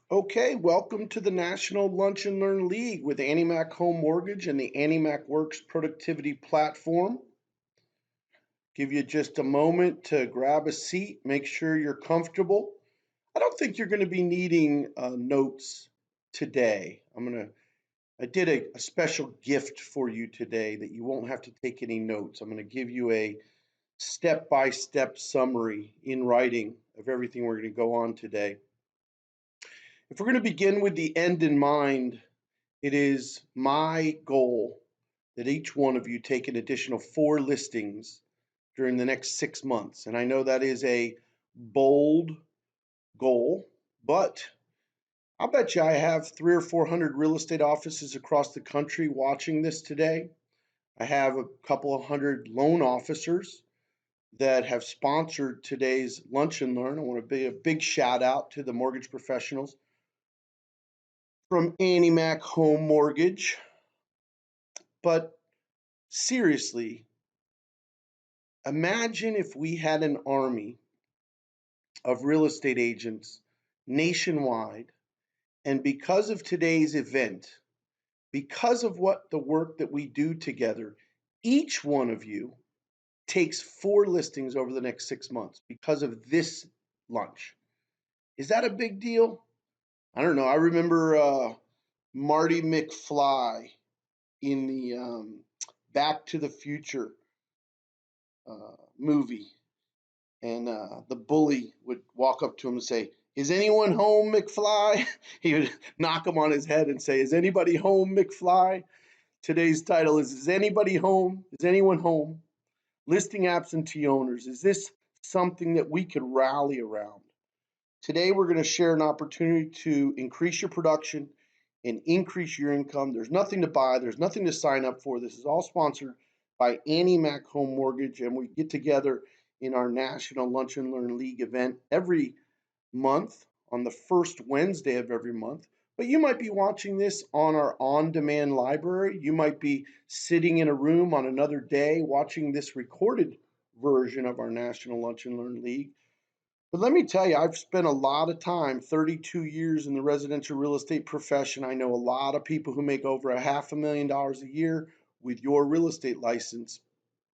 Okay, welcome to the National Lunch and Learn League with Annie Mac Home Mortgage and the Annie Mac Works Productivity Platform. Give you just a moment to grab a seat, make sure you're comfortable. I don't think you're going to be needing notes today. I did a special gift for you today that you won't have to take any notes. I'm going to give you a step-by-step summary in writing of everything we're going to go on today. If we're going to begin with the end in mind, it is my goal that each one of you take an additional 4 listings during the next 6 months. And I know that is a bold goal, but I'll bet you I have 300 or 400 real estate offices across the country watching this today. I have a couple of hundred loan officers that have sponsored today's Lunch and Learn. I want to be a big shout out to the mortgage professionals from Annie Mac Home Mortgage. But seriously, imagine if we had an army of real estate agents nationwide, and because of today's event, because of what the work that we do together, each one of you takes 4 listings over the next 6 months because of this lunch. Is that a big deal? I don't know. I remember Marty McFly in the Back to the Future movie. And the bully would walk up to him and say, "Is anyone home, McFly?" He would knock him on his head and say, "Is anybody home, McFly?" Today's title is anybody home? Is anyone home? Listing absentee owners. Is this something that we could rally around? Today, we're going to share an opportunity to increase your production and increase your income. There's nothing to buy. There's nothing to sign up for. This is all sponsored by Annie Mac Home Mortgage, and we get together in our National Lunch and Learn League event every month on the first Wednesday of every month. But you might be watching this on our on-demand library. You might be sitting in a room on another day watching this recorded version of our National Lunch and Learn League. But let me tell you, I've spent a lot of time, 32 years in the residential real estate profession. I know a lot of people who make over $500,000 a year with your real estate license.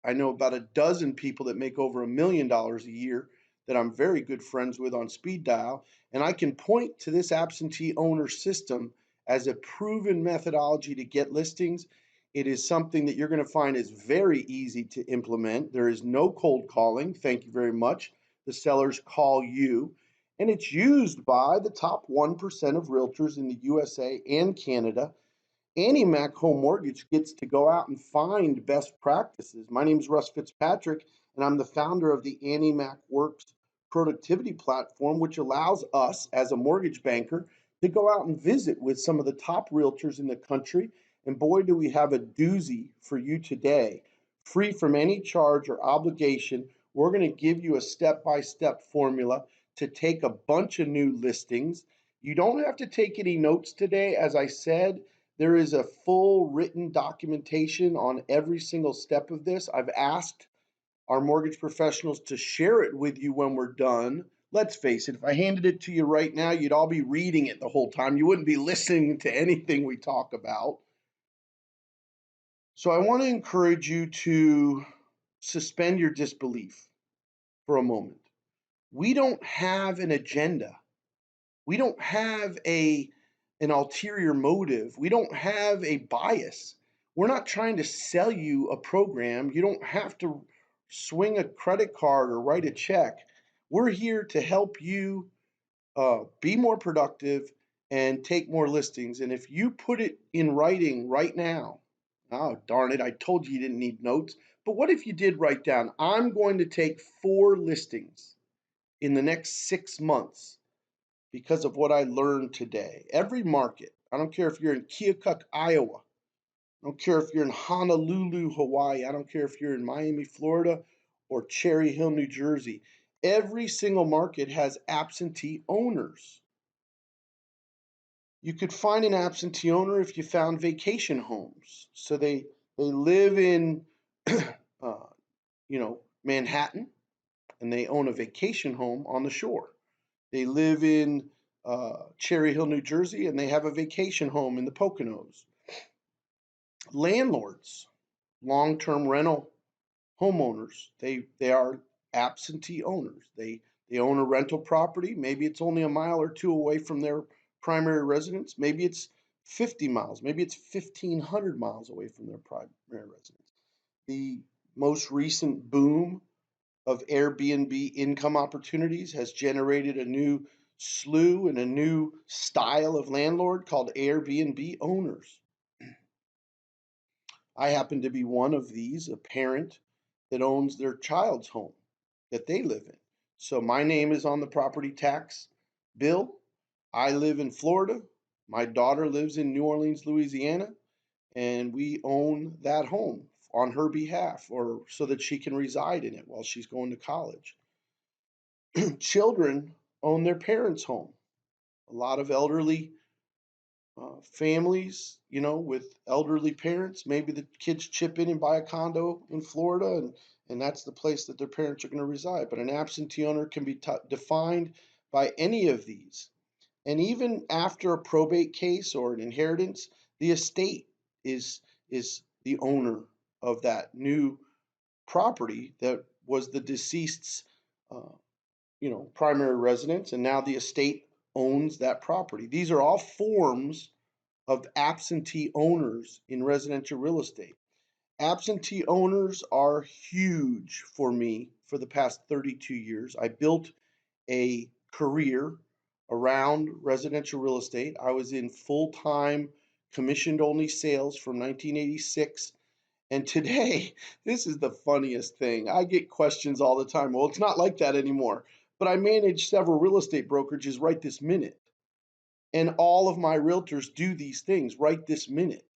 I know about a dozen people that make over $1 million a year that I'm very good friends with on speed dial. And I can point to this absentee owner system as a proven methodology to get listings. It is something that you're going to find is very easy to implement. There is no cold calling. Thank you very much. The sellers call you, and it's used by the top 1% of realtors in the USA and Canada. Annie Mac Home Mortgage gets to go out and find best practices. My name is Russ Fitzpatrick, and I'm the founder of the Annie Mac Works Productivity Platform, which allows us as a mortgage banker to go out and visit with some of the top realtors in the country. And boy, do we have a doozy for you today. Free from any charge or obligation, we're going to give you a step-by-step formula to take a bunch of new listings. You don't have to take any notes today. As I said, there is a full written documentation on every single step of this. I've asked our mortgage professionals to share it with you when we're done. Let's face it, if I handed it to you right now, you'd all be reading it the whole time. You wouldn't be listening to anything we talk about. So I want to encourage you to suspend your disbelief for a moment. We don't have an agenda. We don't have an ulterior motive. We don't have a bias. We're not trying to sell you a program. You don't have to swing a credit card or write a check. We're here to help you be more productive and take more listings. And if you put it in writing right now, oh, darn it, I told you you didn't need notes. But what if you did write down, I'm going to take 4 listings in the next 6 months because of what I learned today. Every market, I don't care if you're in Keokuk, Iowa. I don't care if you're in Honolulu, Hawaii. I don't care if you're in Miami, Florida, or Cherry Hill, New Jersey. Every single market has absentee owners. You could find an absentee owner if you found vacation homes. So they live in Manhattan, and they own a vacation home on the shore. They live in Cherry Hill, New Jersey, and they have a vacation home in the Poconos. Landlords, long-term rental homeowners, they are absentee owners. They own a rental property. Maybe it's only a mile or two away from their primary residence. Maybe it's 50 miles. Maybe it's 1,500 miles away from their primary residence. The most recent boom of Airbnb income opportunities has generated a new slew and a new style of landlord called Airbnb owners. I happen to be one of these, a parent that owns their child's home that they live in. So my name is on the property tax bill. I live in Florida. My daughter lives in New Orleans, Louisiana, and we own that home on her behalf or so that she can reside in it while she's going to college. Children own their parents' home. A lot of elderly families, with elderly parents, maybe the kids chip in and buy a condo in Florida, and that's the place that their parents are going to reside. But an absentee owner can be defined by any of these. And even after a probate case or an inheritance, the estate is the owner of that new property that was the deceased's primary residence, and now the estate owns that property. These are all forms of absentee owners in residential real estate. Absentee owners are huge for me for the past 32 years. I built a career around residential real estate. I was in full-time commissioned only sales from 1986. And today, this is the funniest thing. I get questions all the time. Well, it's not like that anymore. But I manage several real estate brokerages right this minute. And all of my realtors do these things right this minute.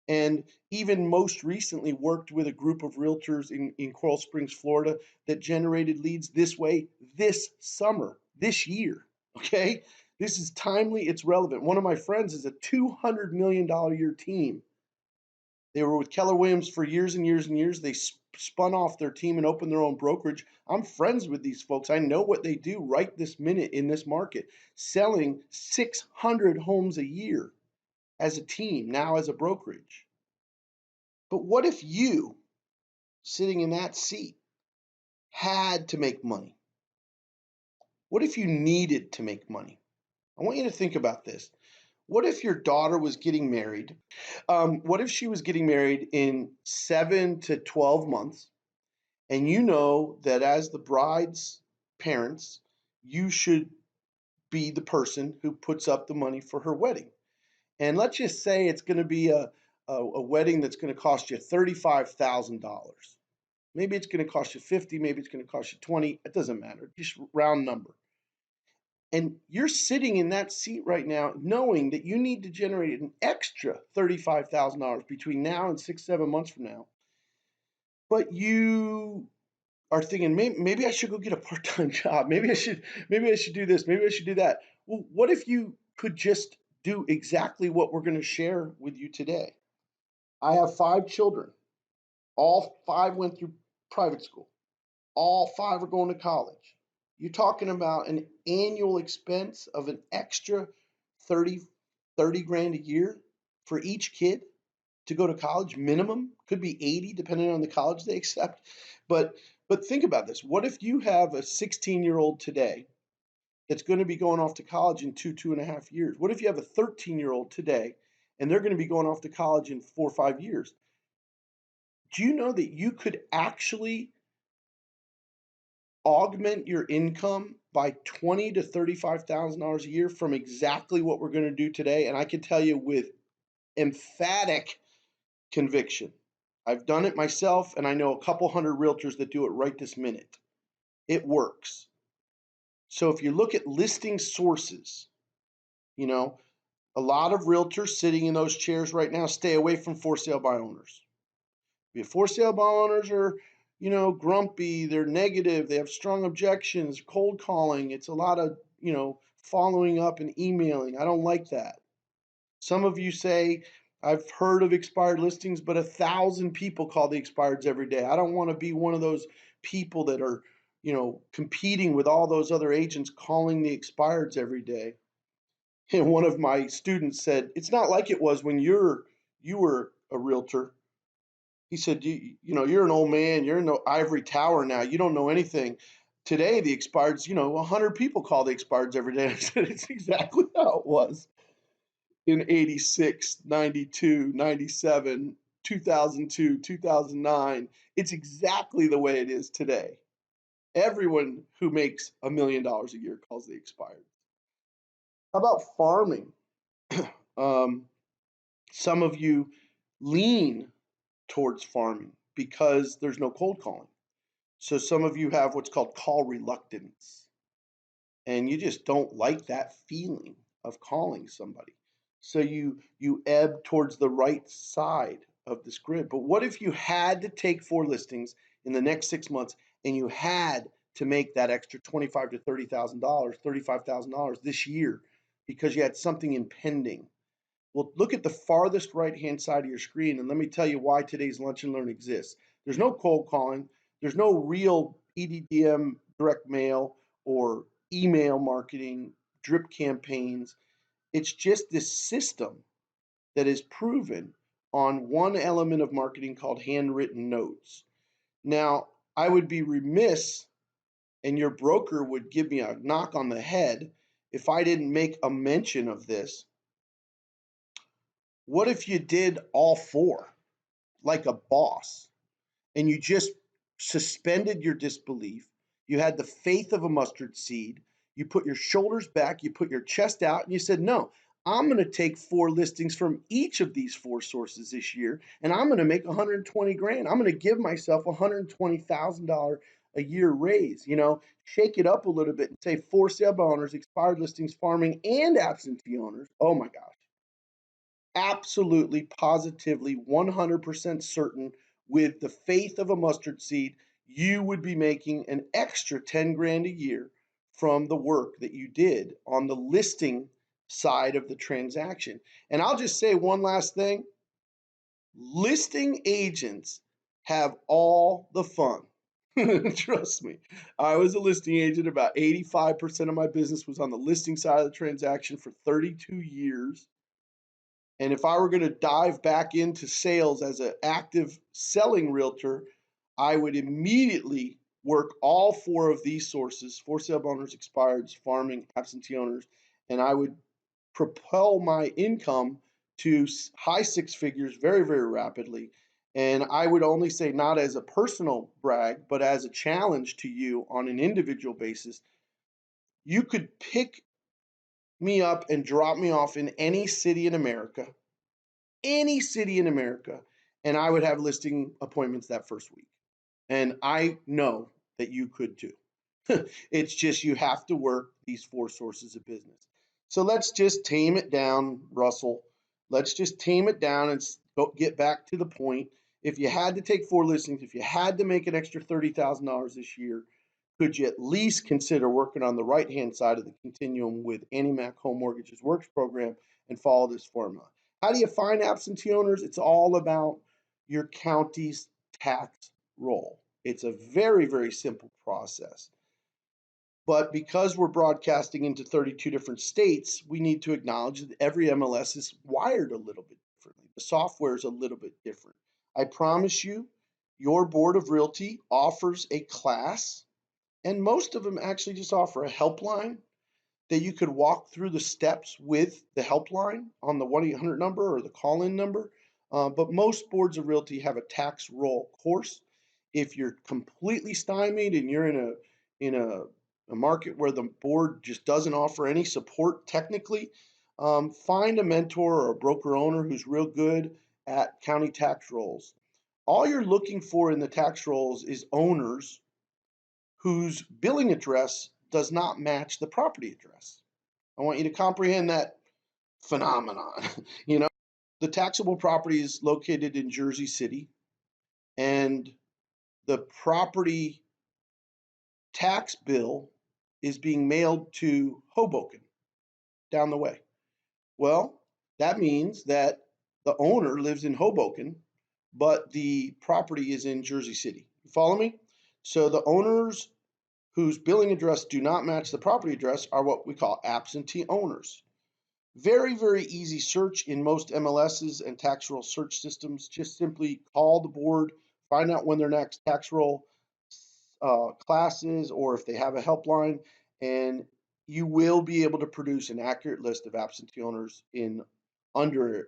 And even most recently worked with a group of realtors in Coral Springs, Florida, that generated leads this way this summer, this year. Okay? This is timely, it's relevant. One of my friends is a $200 million a year team. They were with Keller Williams for years and years and years. They spun off their team and opened their own brokerage. I'm friends with these folks. I know what they do right this minute in this market, selling 600 homes a year as a team, now as a brokerage. But what if you, sitting in that seat, had to make money? What if you needed to make money? I want you to think about this. What if your daughter was getting married? What if she was getting married in 7 to 12 months? And you know that as the bride's parents, you should be the person who puts up the money for her wedding. And let's just say it's going to be a wedding that's going to cost you $35,000. Maybe it's going to cost you 50, maybe it's going to cost you 20. It doesn't matter. Just round number. And you're sitting in that seat right now knowing that you need to generate an extra $35,000 between now and 6, 7 months from now. But you are thinking, maybe I should go get a part-time job. Maybe I should do this. Maybe I should do that. Well, what if you could just do exactly what we're going to share with you today? I have 5 children. All 5 went through private school. All 5 are going to college. You're talking about an annual expense of an extra 30 grand a year for each kid to go to college minimum. Could be 80 depending on the college they accept. But think about this. What if you have a 16-year-old today that's going to be going off to college in 2.5 years? What if you have a 13-year-old today and they're going to be going off to college in 4 or 5 years? Do you know that you could actually augment your income by $20,000 to $35,000 a year from exactly what we're going to do today? And I can tell you with emphatic conviction, I've done it myself, and I know a couple hundred realtors that do it right this minute. It works. So if you look at listing sources, a lot of realtors sitting in those chairs right now stay away from for sale by owners. The for sale by owners are, grumpy, they're negative, they have strong objections, cold calling. It's a lot of, following up and emailing. I don't like that. Some of you say, I've heard of expired listings, but 1,000 people call the expireds every day. I don't want to be one of those people that are, competing with all those other agents calling the expireds every day. And one of my students said, it's not like it was when you were a realtor. He said, you're an old man, you're in the ivory tower now, you don't know anything. Today, the expireds, 100 people call the expireds every day. I said, it's exactly how it was in 86, 92, 97, 2002, 2009. It's exactly the way it is today. Everyone who makes $1 million a year calls the expired. How about farming? Um, some of you lean towards farming because there's no cold calling. So some of you have what's called call reluctance, and you just don't like that feeling of calling somebody. So you ebb towards the right side of this grid. But what if you had to take 4 listings in the next 6 months and you had to make that extra $25,000 to $30,000, $35,000 this year because you had something impending? Well, look at the farthest right-hand side of your screen, and let me tell you why today's Lunch and Learn exists. There's no cold calling. There's no real EDDM direct mail or email marketing, drip campaigns. It's just this system that is proven on one element of marketing called handwritten notes. Now, I would be remiss, and your broker would give me a knock on the head if I didn't make a mention of this. What if you did all 4 like a boss and you just suspended your disbelief? You had the faith of a mustard seed. You put your shoulders back, you put your chest out, and you said, no, I'm going to take 4 listings from each of these 4 sources this year, and I'm going to make 120 grand. I'm going to give myself $120,000 a year raise. Shake it up a little bit and say for sale by owners, expired listings, farming, and absentee owners. Oh my gosh. Absolutely, positively, 100% certain with the faith of a mustard seed, you would be making an extra 10 grand a year from the work that you did on the listing side of the transaction. And I'll just say one last thing. Listing agents have all the fun. Trust me. I was a listing agent. About 85% of my business was on the listing side of the transaction for 32 years. And if I were going to dive back into sales as an active selling realtor, I would immediately work all 4 of these sources: for sale by owners, expireds, farming, absentee owners, and I would propel my income to high 6 figures very, very rapidly. And I would only say, not as a personal brag, but as a challenge to you on an individual basis. You could pick me up and drop me off in any city in America, and I would have listing appointments that first week. And I know that you could too. It's just you have to work these 4 sources of business. So let's just tame it down, Russell. Let's just tame it down and get back to the point. If you had to take 4 listings, if you had to make an extra $30,000 this year, could you at least consider working on the right-hand side of the continuum with Annie Mac Home Mortgages Works program and follow this formula? How do you find absentee owners? It's all about your county's tax roll. It's a very, very simple process. But because we're broadcasting into 32 different states, we need to acknowledge that every MLS is wired a little bit differently. The software is a little bit different. I promise you, your Board of Realty offers a class, and most of them actually just offer a helpline that you could walk through the steps with the helpline on the 1-800 number or the call-in number. But most boards of realty have a tax roll course. If you're completely stymied and you're in a market where the board just doesn't offer any support technically, find a mentor or a broker owner who's real good at county tax rolls. All you're looking for in the tax rolls is owners whose billing address does not match the property address. I want you to comprehend that phenomenon. You know, the taxable property is located in Jersey City, and the property tax bill is being mailed to Hoboken down the way. Well, that means that the owner lives in Hoboken, but the property is in Jersey City. You follow me? So the owners whose billing address do not match the property address are what we call absentee owners. Very, very easy search in most MLSs and tax roll search systems. Just simply call the board, find out when their next tax roll class is, or if they have a helpline, and you will be able to produce an accurate list of absentee owners in under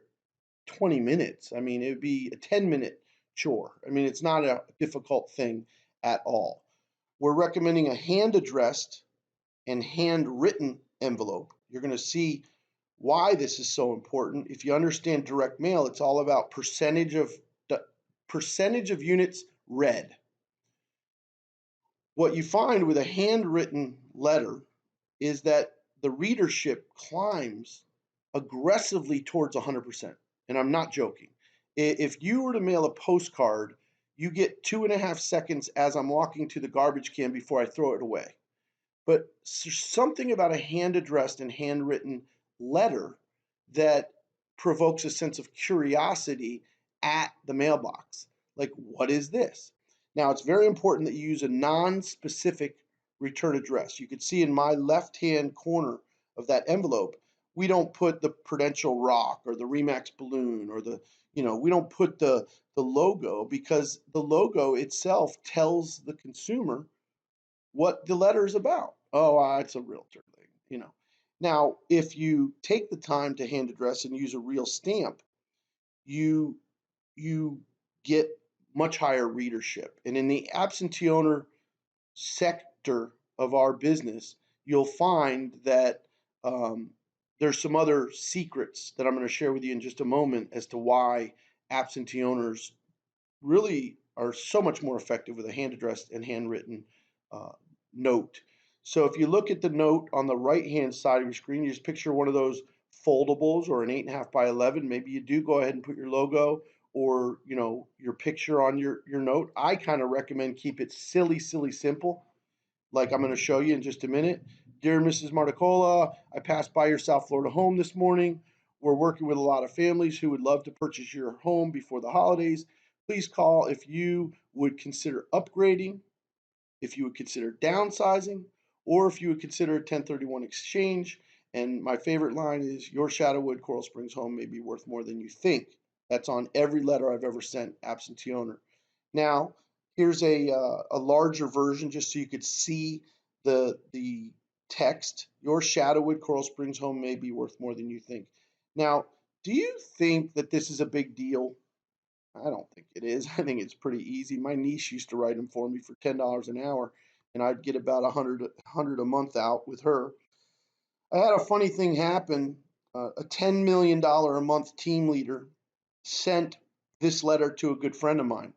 20 minutes. I mean, it would be a 10-minute chore. I mean, it's not a difficult thing at all. We're recommending a hand addressed and handwritten envelope. You're going to see why this is so important. If you understand direct mail, it's all about percentage of units read. What you find with a handwritten letter is that the readership climbs aggressively towards 100%. And I'm not joking. If you were to mail a postcard, you get 2.5 seconds as I'm walking to the garbage can before I throw it away. But something about a hand addressed and handwritten letter that provokes a sense of curiosity at the mailbox. Like, what is this? Now, it's very important that you use a non-specific return address. You can see in my left-hand corner of that envelope, we don't put the Prudential Rock or the Remax Balloon or we don't put the logo, because the logo itself tells the consumer what the letter is about. Oh, it's a realtor thing. Now, if you take the time to hand address and use a real stamp, you you get much higher readership. And in the absentee owner sector of our business, you'll find that there's some other secrets that I'm going to share with you in just a moment as to why absentee owners really are so much more effective with a hand addressed and handwritten uh, note. So if you look at the note on the right hand side of your screen, you just picture one of those foldables or an 8.5 by 11. Maybe you do go ahead and put your logo or your picture on your note. I kind of recommend keep it silly simple, like I'm going to show you in just a minute. Dear Mrs. Marticola, I passed by your South Florida home this morning. We're working with a lot of families who would love to purchase your home before the holidays. Please call if you would consider upgrading, if you would consider downsizing, or if you would consider a 1031 exchange. And my favorite line is, your Shadowwood Coral Springs home may be worth more than you think. That's on every letter I've ever sent absentee owner. Now, here's a larger version just so you could see the text. Your Shadowwood Coral Springs home may be worth more than you think. Now, do you think that this is a big deal? I don't think it is. I think it's pretty easy. My niece used to write them for me for $10 an hour, and I'd get about 100 a month out with her. I had a funny thing happen. A $10 million a month team leader sent this letter to a good friend of mine.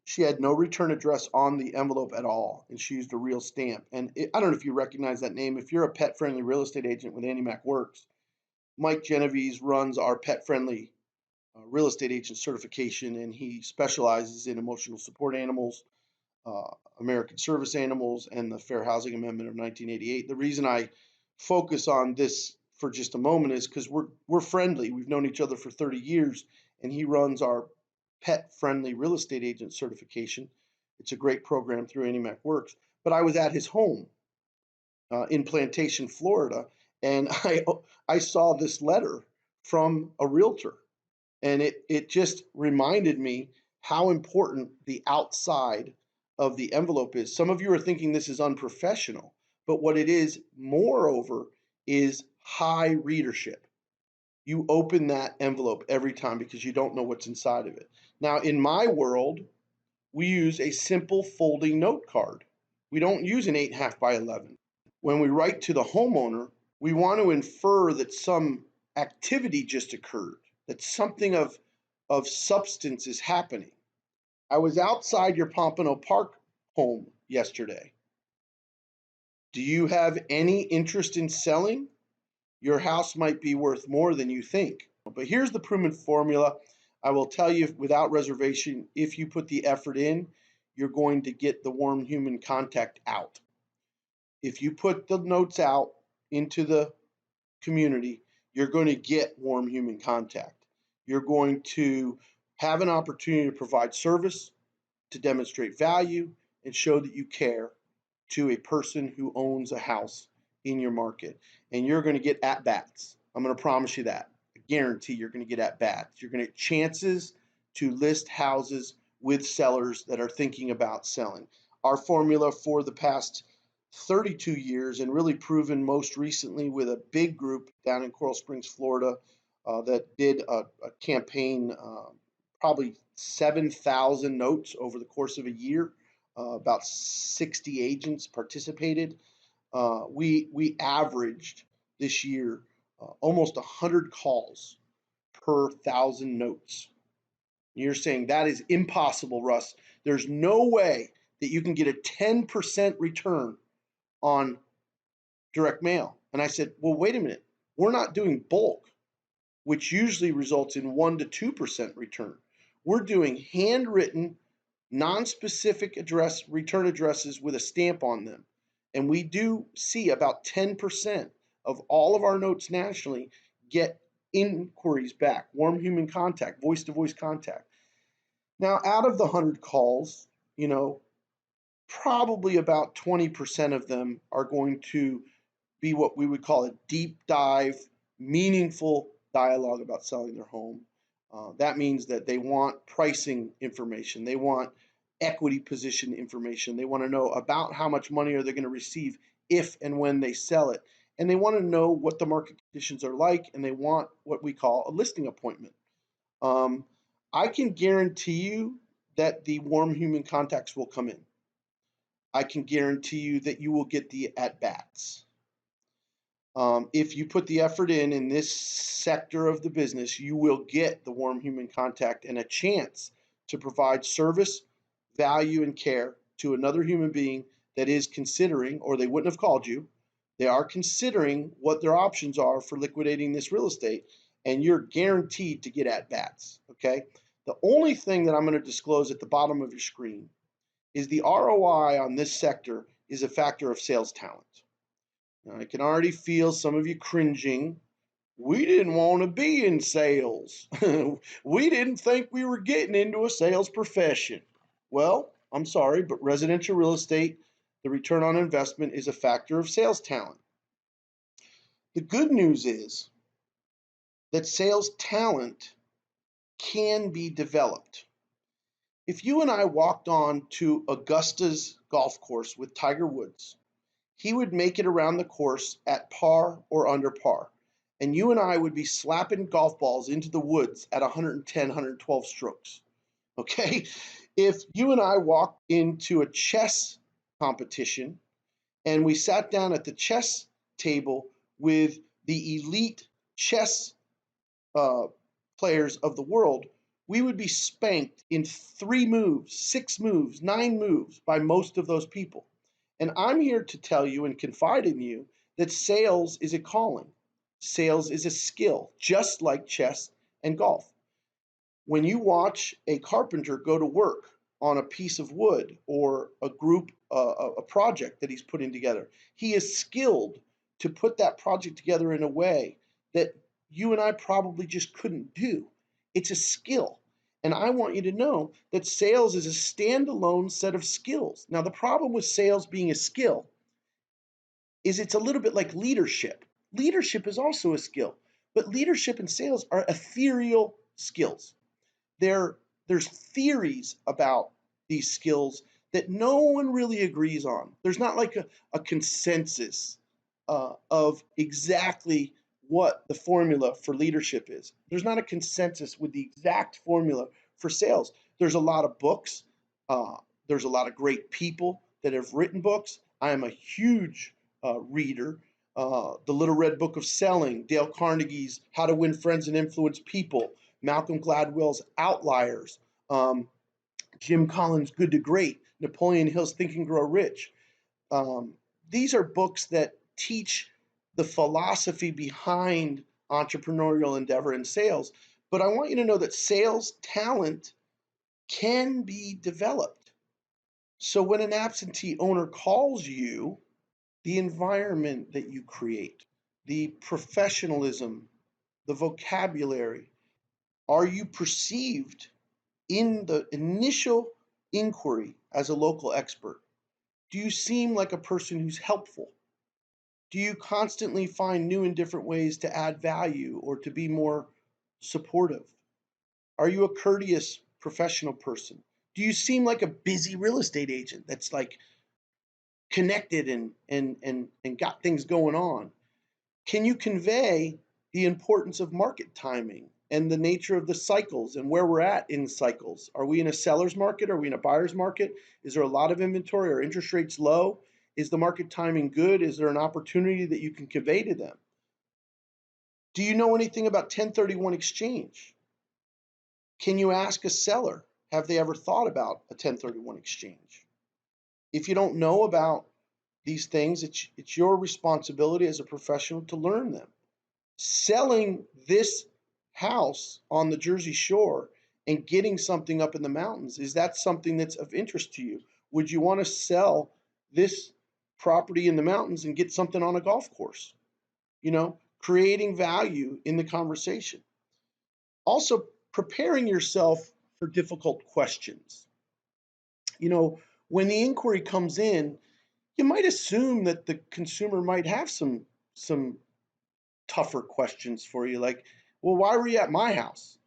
She had no return address on the envelope at all, and she used a real stamp. And I don't know if you recognize that name. If you're a pet-friendly real estate agent with Andy Mac Works, Mike Genovese runs our pet-friendly real estate agent certification, and he specializes in emotional support animals, uh, American service animals, and the Fair Housing Amendment of 1988. The reason I focus on this for just a moment is because we're friendly. We've known each other for 30 years, and he runs our pet-friendly real estate agent certification. It's a great program through Andy Mac Works. But I was at his home in Plantation, Florida, and I saw this letter from a realtor, and it just reminded me how important the outside of the envelope is. Some of you are thinking this is unprofessional, but what it is, moreover, is high readership. You open that envelope every time because you don't know what's inside of it. Now, in my world, we use a simple folding note card. We don't use an 8.5 by 11. When we write to the homeowner, we want to infer that some activity just occurred, that something of substance is happening. I was outside your Pompano Park home yesterday. Do you have any interest in selling? Your house might be worth more than you think. But here's the proven formula. I will tell you without reservation, if you put the effort in, you're going to get the warm human contact out. If you put the notes out into the community, you're going to get warm human contact. You're going to have an opportunity to provide service, to demonstrate value, and show that you care to a person who owns a house in your market, and you're going to get at bats. I'm going to promise you that. I guarantee you're going to get at bats. You're going to get chances to list houses with sellers that are thinking about selling. Our formula for the past 32 years, and really proven most recently with a big group down in Coral Springs, Florida, that did a campaign, probably 7,000 notes over the course of a year. About 60 agents participated. We averaged this year almost 100 calls per 1,000 notes. You're saying that is impossible, Russ. There's no way that you can get a 10% return on direct mail. And I said, well, wait a minute. We're not doing bulk, which usually results in 1 to 2% return. We're doing handwritten, non-specific address return addresses with a stamp on them. And we do see about 10% of all of our notes nationally get inquiries back, warm human contact, voice-to-voice contact. Now, out of the 100 calls, probably about 20% of them are going to be what we would call a deep dive, meaningful dialogue about selling their home. That means that they want pricing information. They want equity position information. They want to know about how much money are they going to receive if and when they sell it. And they want to know what the market conditions are like, and they want what we call a listing appointment. I can guarantee you that the warm human contacts will come in. I can guarantee you that you will get the at-bats. If you put the effort in this sector of the business, you will get the warm human contact and a chance to provide service, value, and care to another human being that is considering, or they wouldn't have called you, they are considering what their options are for liquidating this real estate, and you're guaranteed to get at bats, okay? The only thing that I'm going to disclose at the bottom of your screen is the ROI on this sector is a factor of sales talent. Now, I can already feel some of you cringing. We didn't want to be in sales. We didn't think we were getting into a sales profession. Well, I'm sorry, but residential real estate, the return on investment is a factor of sales talent. The good news is that sales talent can be developed. If you and I walked on to Augusta's golf course with Tiger Woods, he would make it around the course at par or under par. And you and I would be slapping golf balls into the woods at 110, 112 strokes. Okay? If you and I walked into a chess competition and we sat down at the chess table with the elite chess players of the world, we would be spanked in 3 moves, 6 moves, 9 moves by most of those people. And I'm here to tell you and confide in you that sales is a calling. Sales is a skill, just like chess and golf. When you watch a carpenter go to work on a piece of wood or a group, a project that he's putting together, he is skilled to put that project together in a way that you and I probably just couldn't do. It's a skill. And I want you to know that sales is a standalone set of skills. Now, the problem with sales being a skill is it's a little bit like leadership. Leadership is also a skill, but leadership and sales are ethereal skills. There's theories about these skills that no one really agrees on. There's not like a consensus of exactly what the formula for leadership is. There's not a consensus with the exact formula for sales. There's a lot of books. There's a lot of great people that have written books. I am a huge reader. The Little Red Book of Selling, Dale Carnegie's How to Win Friends and Influence People, Malcolm Gladwell's Outliers, Jim Collins' Good to Great, Napoleon Hill's Think and Grow Rich. These are books that teach the philosophy behind entrepreneurial endeavor and sales. But I want you to know that sales talent can be developed. So when an absentee owner calls you, the environment that you create, the professionalism, the vocabulary, are you perceived in the initial inquiry as a local expert? Do you seem like a person who's helpful? Do you constantly find new and different ways to add value or to be more supportive? Are you a courteous professional person? Do you seem like a busy real estate agent that's like connected and got things going on? Can you convey the importance of market timing and the nature of the cycles and where we're at in cycles? Are we in a seller's market? Are we in a buyer's market? Is there a lot of inventory? Are interest rates low? Is the market timing good? Is there an opportunity that you can convey to them? Do you know anything about 1031 exchange? Can you ask a seller, have they ever thought about a 1031 exchange? If you don't know about these things, it's your responsibility as a professional to learn them. Selling this house on the Jersey Shore and getting something up in the mountains, is that something that's of interest to you? Would you want to sell this property in the mountains and get something on a golf course? Creating value in the conversation. Also, preparing yourself for difficult questions. When the inquiry comes in, you might assume that the consumer might have some tougher questions for you, like, well, why were you at my house?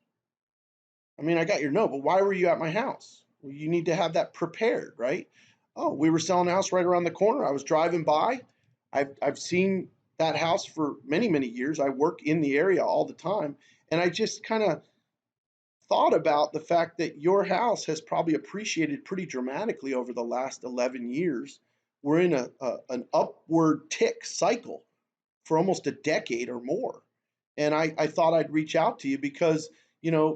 I mean, I got your note, but why were you at my house? Well, you need to have that prepared, right? Oh, we were selling a house right around the corner. I was driving by. I've seen that house for many, many years. I work in the area all the time. And I just kind of thought about the fact that your house has probably appreciated pretty dramatically over the last 11 years. We're in an upward tick cycle for almost a decade or more. And I thought I'd reach out to you because,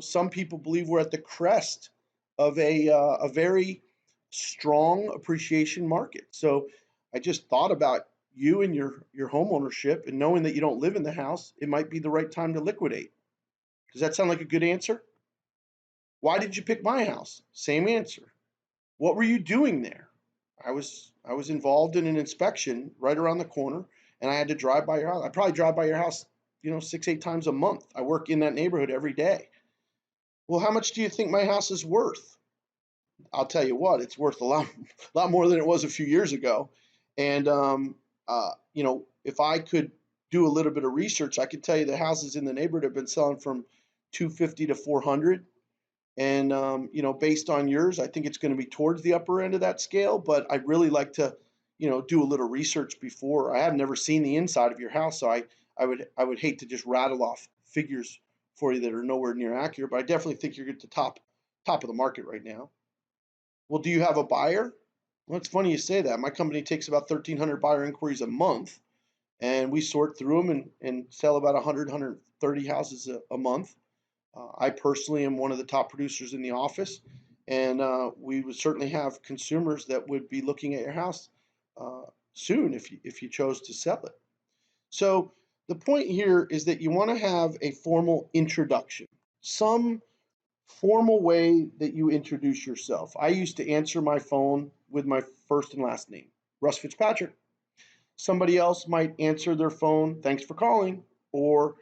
some people believe we're at the crest of a very strong appreciation market. So I just thought about you and your home ownership, and knowing that you don't live in the house, it might be the right time to liquidate. Does that sound like a good answer? Why did you pick my house? Same answer. What were you doing there? I was involved in an inspection right around the corner, and I had to drive by your house. I probably drive by your house, 6, 8 times a month. I work in that neighborhood every day. Well, how much do you think my house is worth? I'll tell you what, it's worth a lot, lot more than it was a few years ago. And if I could do a little bit of research, I could tell you the houses in the neighborhood have been selling from 250 to 400. And based on yours, I think it's going to be towards the upper end of that scale. But I'd really like to, do a little research before. I have never seen the inside of your house, so I would hate to just rattle off figures for you that are nowhere near accurate. But I definitely think you're at the top of the market right now. Well, do you have a buyer? Well, it's funny you say that. My company takes about 1,300 buyer inquiries a month, and we sort through them and sell about 100, 130 houses a month. I personally am one of the top producers in the office, and we would certainly have consumers that would be looking at your house soon if you chose to sell it. So the point here is that you want to have a formal introduction, some formal way that you introduce yourself. I used to answer my phone with my first and last name, Russ Fitzpatrick. Somebody else might answer their phone, thanks for calling, or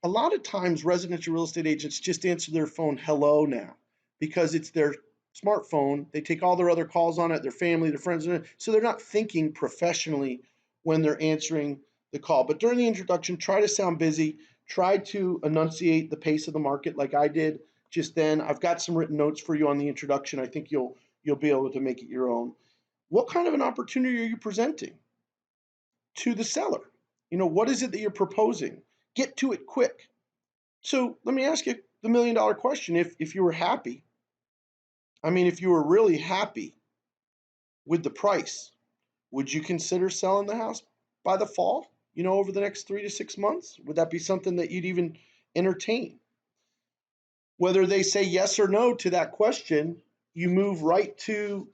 a lot of times residential real estate agents just answer their phone hello now because it's their smartphone. They take all their other calls on it, their family, their friends, so they're not thinking professionally when they're answering the call. But during the introduction, try to sound busy, try to enunciate the pace of the market like I did just then. I've got some written notes for you on the introduction. I think you'll be able to make it your own. What kind of an opportunity are you presenting to the seller? What is it that you're proposing? Get to it quick. So let me ask you the $1,000,000 question. If you were happy, if you were really happy with the price, would you consider selling the house by the fall, over the next 3 to 6 months? Would that be something that you'd even entertain? Whether they say yes or no to that question, you move right to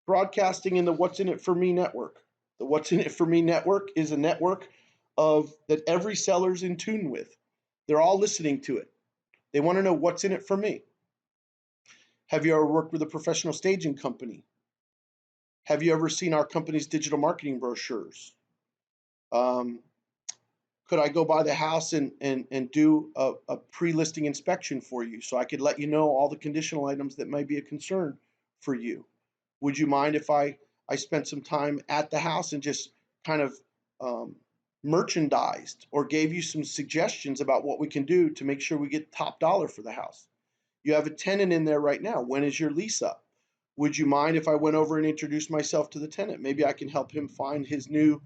broadcasting in the What's in It for Me network. The What's in It for Me network is a network that every seller's in tune with. They're all listening to it. They want to know what's in it for me. Have you ever worked with a professional staging company? Have you ever seen our company's digital marketing brochures? Could I go by the house and do a pre-listing inspection for you so I could let you know all the conditional items that may be a concern for you? Would you mind if I spent some time at the house and just kind of um, merchandised or gave you some suggestions about what we can do to make sure we get top dollar for the house. You have a tenant in there right now. When is your lease up? Would you mind if I went over and introduced myself to the tenant? Maybe I can help him find his new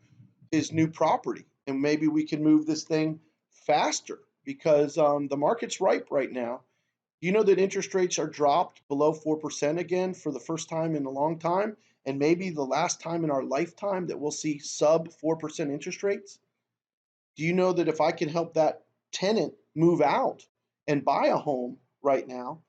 property, and maybe we can move this thing faster because the market's ripe right now. You know that interest rates are dropped below 4% again for the first time in a long time, and maybe the last time in our lifetime that we'll see sub 4% interest rates. Do you know that if I can help that tenant move out and buy a home right now,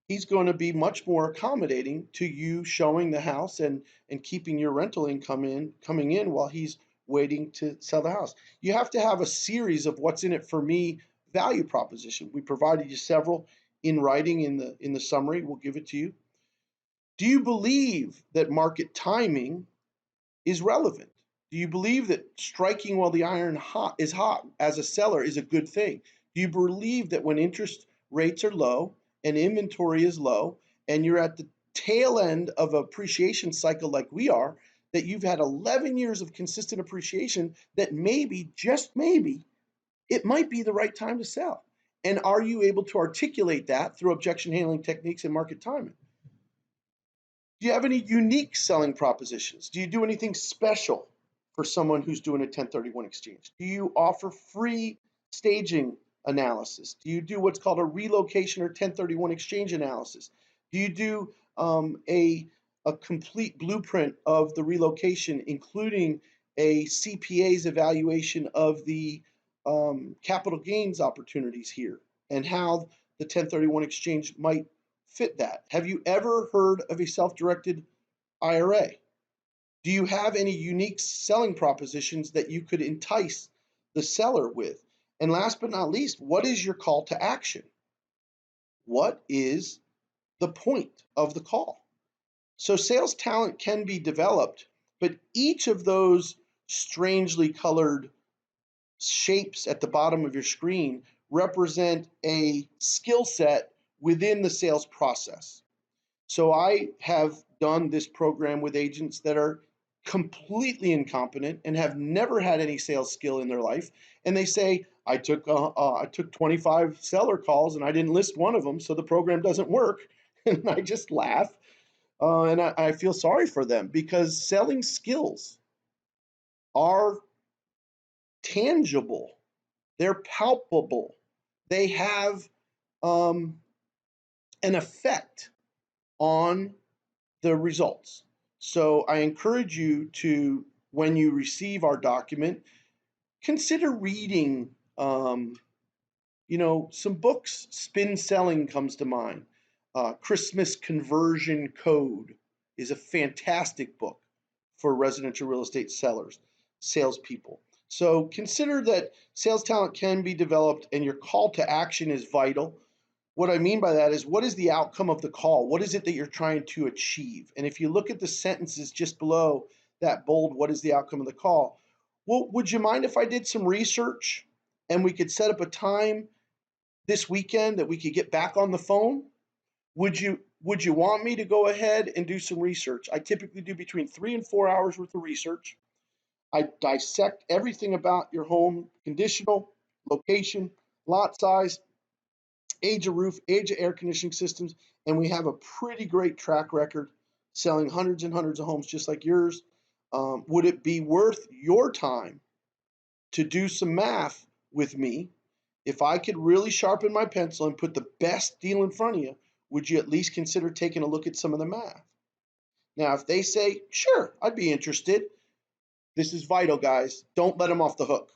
he's going to be much more accommodating to you showing the house and keeping your rental income in coming in while he's waiting to sell the house. You have to have a series of what's in it for me value proposition. We provided you several in writing in the summary. We'll give it to you. Do you believe that market timing is relevant? Do you believe that striking while the iron is hot as a seller is a good thing? Do you believe that when interest rates are low and inventory is low and you're at the tail end of an appreciation cycle like we are, that you've had 11 years of consistent appreciation, that maybe, just maybe, it might be the right time to sell? And are you able to articulate that through objection handling techniques and market timing? Do you have any unique selling propositions? Do you do anything special for someone who's doing a 1031 exchange? Do you offer free staging analysis? Do you do what's called a relocation or 1031 exchange analysis? Do you do a complete blueprint of the relocation, including a CPA's evaluation of the capital gains opportunities here and how the 1031 exchange might fit that? Have you ever heard of a self-directed IRA? Do you have any unique selling propositions that you could entice the seller with? And last but not least, what is your call to action? What is the point of the call? So sales talent can be developed, but each of those strangely colored shapes at the bottom of your screen represent a skill set within the sales process. So I have done this program with agents that are completely incompetent and have never had any sales skill in their life, and they say, I took 25 seller calls and I didn't list one of them, so the program doesn't work. And I just laugh, and I feel sorry for them because selling skills are tangible, they're palpable, they have an effect on the results. So I encourage you to, when you receive our document, consider reading, some books. Spin Selling comes to mind. Christmas Conversion Code is a fantastic book for residential real estate sellers, salespeople. So consider that sales talent can be developed and your call to action is vital. What I mean by that is, what is the outcome of the call? What is it that you're trying to achieve? And if you look at the sentences just below that bold, what is the outcome of the call? Well, would you mind if I did some research and we could set up a time this weekend that we could get back on the phone? Would you want me to go ahead and do some research? I typically do between 3 and 4 hours worth of research. I dissect everything about your home: conditional, location, lot size, age of roof, age of air conditioning systems, and we have a pretty great track record selling hundreds and hundreds of homes just like yours. Would it be worth your time to do some math with me? If I could really sharpen my pencil and put the best deal in front of you, would you at least consider taking a look at some of the math? Now, if they say, sure, I'd be interested, this is vital, guys. Don't let them off the hook.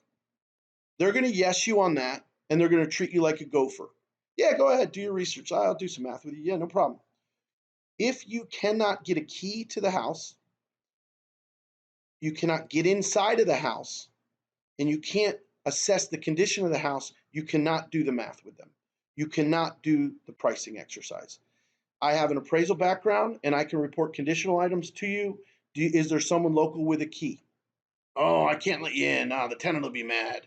They're going to yes you on that, and they're going to treat you like a gopher. Yeah, go ahead, do your research. I'll do some math with you. Yeah, no problem. If you cannot get a key to the house, you cannot get inside of the house, and you can't assess the condition of the house, you cannot do the math with them. You cannot do the pricing exercise. I have an appraisal background, and I can report conditional items to you. Is there someone local with a key? Oh, I can't let you in. The tenant will be mad.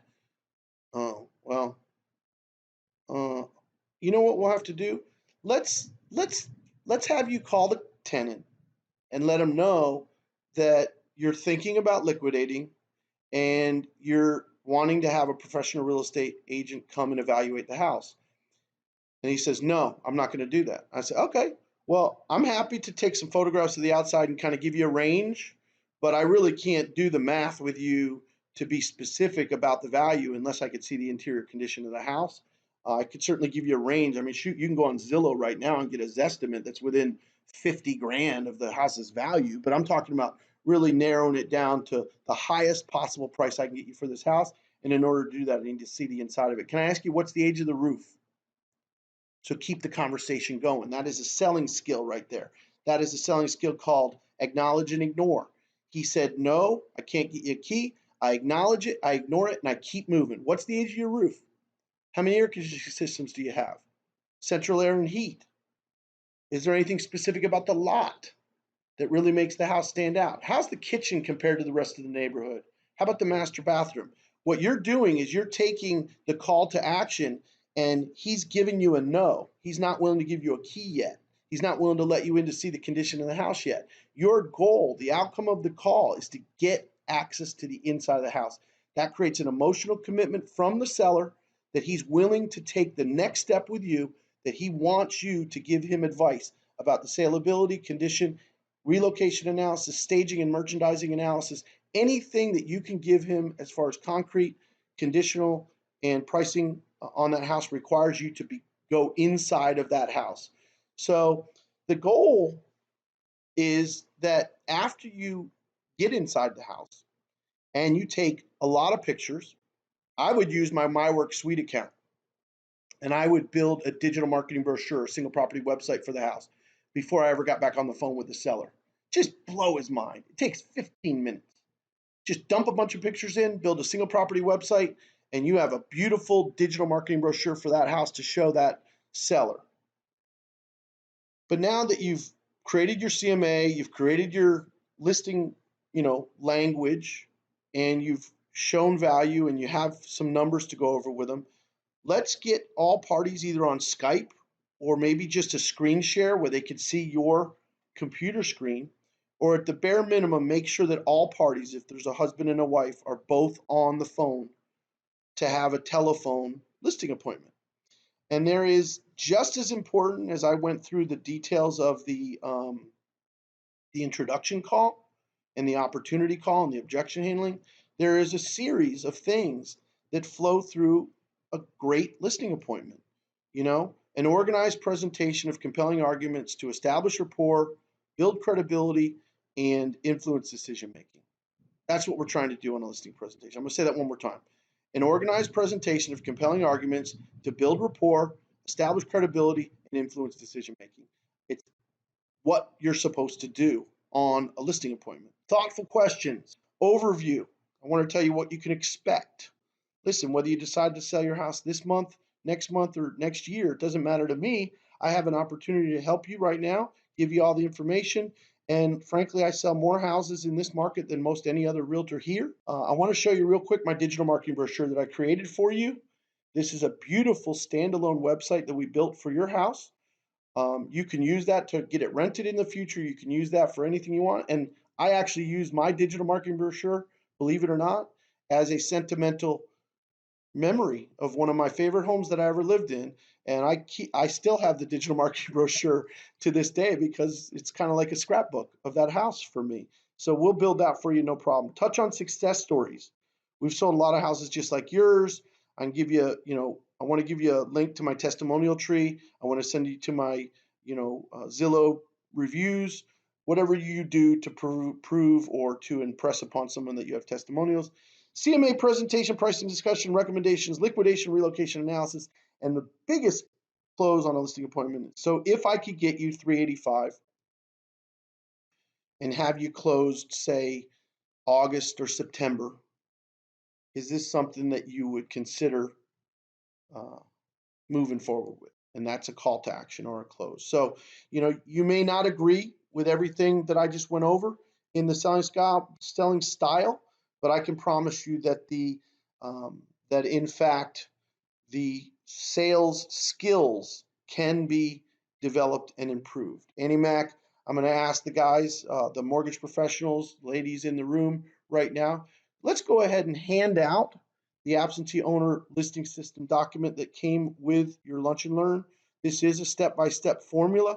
Oh, well, uh, you know what we'll have to do? Let's let's let's have you call the tenant and let them know that you're thinking about liquidating and you're wanting to have a professional real estate agent come and evaluate the house. And he says, no, I'm not going to do that. I said, okay, well, I'm happy to take some photographs of the outside and kind of give you a range, but I really can't do the math with you to be specific about the value unless I could see the interior condition of the house. I could certainly give you a range. I mean, shoot, you can go on Zillow right now and get a Zestimate that's within 50 grand of the house's value, but I'm talking about really narrowing it down to the highest possible price I can get you for this house. And in order to do that, I need to see the inside of it. Can I ask you, what's the age of the roof? So keep the conversation going. That is a selling skill right there. That is a selling skill called acknowledge and ignore. He said, no, I can't get you a key. I acknowledge it, I ignore it, and I keep moving. What's the age of your roof? How many air conditioning systems do you have? Central air and heat. Is there anything specific about the lot that really makes the house stand out? How's the kitchen compared to the rest of the neighborhood? How about the master bathroom? What you're doing is you're taking the call to action, and he's giving you a no. He's not willing to give you a key yet. He's not willing to let you in to see the condition of the house yet. Your goal, the outcome of the call, is to get access to the inside of the house. That creates an emotional commitment from the seller that he's willing to take the next step with you, that he wants you to give him advice about the saleability, condition, relocation analysis, staging and merchandising analysis, anything that you can give him as far as concrete, conditional, and pricing on that house requires you to go inside of that house. So the goal is that after you get inside the house and you take a lot of pictures, I would use my MyWork Suite account and I would build a digital marketing brochure, a single property website for the house before I ever got back on the phone with the seller. Just blow his mind. It takes 15 minutes. Just dump a bunch of pictures in, build a single property website, and you have a beautiful digital marketing brochure for that house to show that seller. But now that you've created your CMA, you've created your listing, language, and you've shown value and you have some numbers to go over with them, let's get all parties either on Skype or maybe just a screen share where they can see your computer screen, or at the bare minimum, make sure that all parties, if there's a husband and a wife, are both on the phone to have a telephone listing appointment. And there is, just as important as I went through the details of the introduction call and the opportunity call and the objection handling, there is a series of things that flow through a great listing appointment. An organized presentation of compelling arguments to establish rapport, build credibility, and influence decision making. That's what we're trying to do on a listing presentation. I'm going to say that one more time. An organized presentation of compelling arguments to build rapport, establish credibility, and influence decision making. It's what you're supposed to do on a listing appointment. Thoughtful questions, overview. I want to tell you what you can expect. Listen, whether you decide to sell your house this month, next month, or next year, it doesn't matter to me. I have an opportunity to help you right now, give you all the information. And frankly, I sell more houses in this market than most any other realtor here. I want to show you real quick my digital marketing brochure that I created for you. This is a beautiful standalone website that we built for your house. You can use that to get it rented in the future. You can use that for anything you want. And I actually use my digital marketing brochure, believe it or not, as a sentimental memory of one of my favorite homes that I ever lived in. And I still have the digital marketing brochure to this day because it's kind of like a scrapbook of that house for me. So we'll build that for you, no problem. Touch on success stories. We've sold a lot of houses just like yours. I can give you, I want to give you a link to my testimonial tree. I want to send you to my, Zillow reviews, whatever you do to prove or to impress upon someone that you have testimonials. CMA presentation, pricing discussion, recommendations, liquidation, relocation analysis, and the biggest close on a listing appointment. So if I could get you 385 and have you closed, say, August or September, is this something that you would consider moving forward with? And that's a call to action or a close. So, you may not agree with everything that I just went over in the selling style, but I can promise you that that in fact the sales skills can be developed and improved. Annie Mac, I'm going to ask the guys, the mortgage professionals, ladies in the room right now, let's go ahead and hand out the absentee owner listing system document that came with your Lunch and Learn. This is a step-by-step formula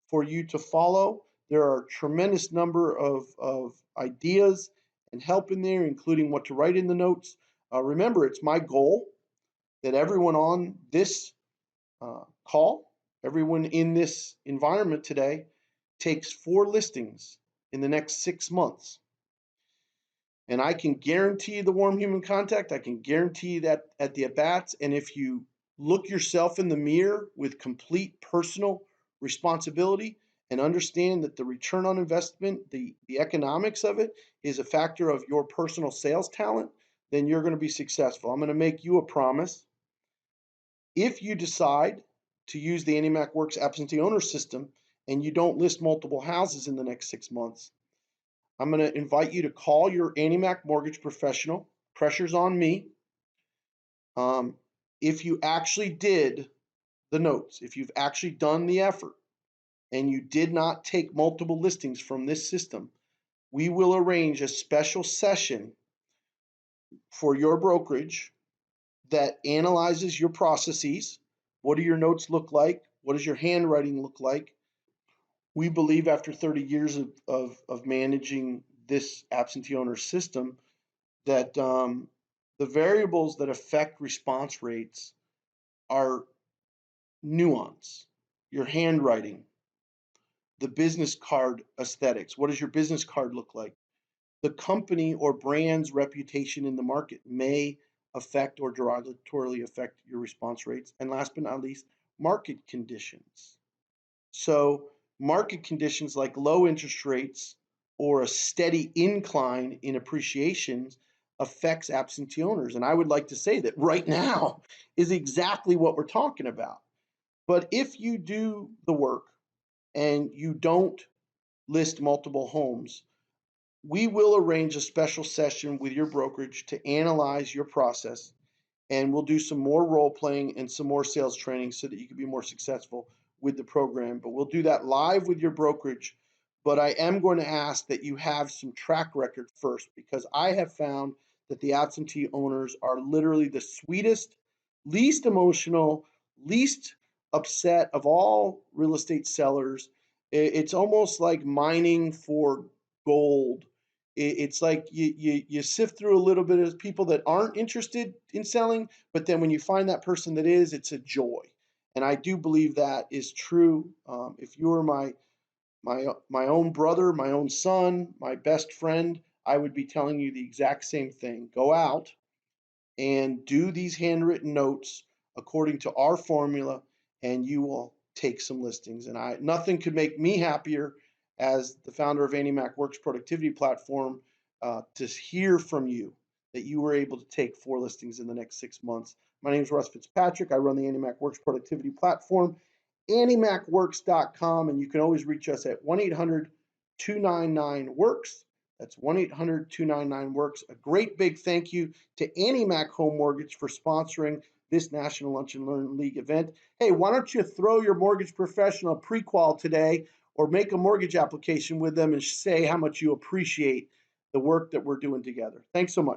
for you to follow. There are a tremendous number of ideas and help in there, including what to write in the notes. Remember, it's my goal that everyone on this call, everyone in this environment today, takes 4 listings in the next 6 months. And I can guarantee the warm human contact. I can guarantee that at the at-bats. And if you look yourself in the mirror with complete personal responsibility and understand that the return on investment, the economics of it is a factor of your personal sales talent, then you're going to be successful. I'm going to make you a promise. If you decide to use the AndyMac Works absentee owner system and you don't list multiple houses in the next 6 months, I'm going to invite you to call your AndyMac mortgage professional. Pressure's on me. If you actually did the notes, if you've actually done the effort and you did not take multiple listings from this system, we will arrange a special session for your brokerage that analyzes your processes. What do your notes look like? What does your handwriting look like? We believe after 30 years of managing this absentee owner system that the variables that affect response rates are nuance, your handwriting, the business card aesthetics. What does your business card look like? The company or brand's reputation in the market may affect or derogatorily affect your response rates. And last but not least, market conditions. So market conditions like low interest rates or a steady incline in appreciations affects absentee owners. And I would like to say that right now is exactly what we're talking about. But if you do the work and you don't list multiple homes, we will arrange a special session with your brokerage to analyze your process, and we'll do some more role playing and some more sales training so that you can be more successful with the program. But we'll do that live with your brokerage. But I am going to ask that you have some track record first, because I have found that the absentee owners are literally the sweetest, least emotional, least upset of all real estate sellers. It's almost like mining for gold. It's like you sift through a little bit of people that aren't interested in selling, but then when you find that person that is, it's a joy. And I do believe that is true. If you were my own brother, my own son, my best friend, I would be telling you the exact same thing. Go out and do these handwritten notes according to our formula, and you will take some listings. And nothing could make me happier as the founder of AndyMac Works Productivity Platform to hear from you that you were able to take 4 listings in the next 6 months. My name is Russ Fitzpatrick. I run the AndyMac Works Productivity Platform, AndyMacWorks.com, and you can always reach us at 1-800-299-WORKS. That's 1-800-299-WORKS. A great big thank you to AndyMac Home Mortgage for sponsoring this National Lunch and Learn League event. Hey, why don't you throw your mortgage professional pre-qual today, or make a mortgage application with them and say how much you appreciate the work that we're doing together. Thanks so much.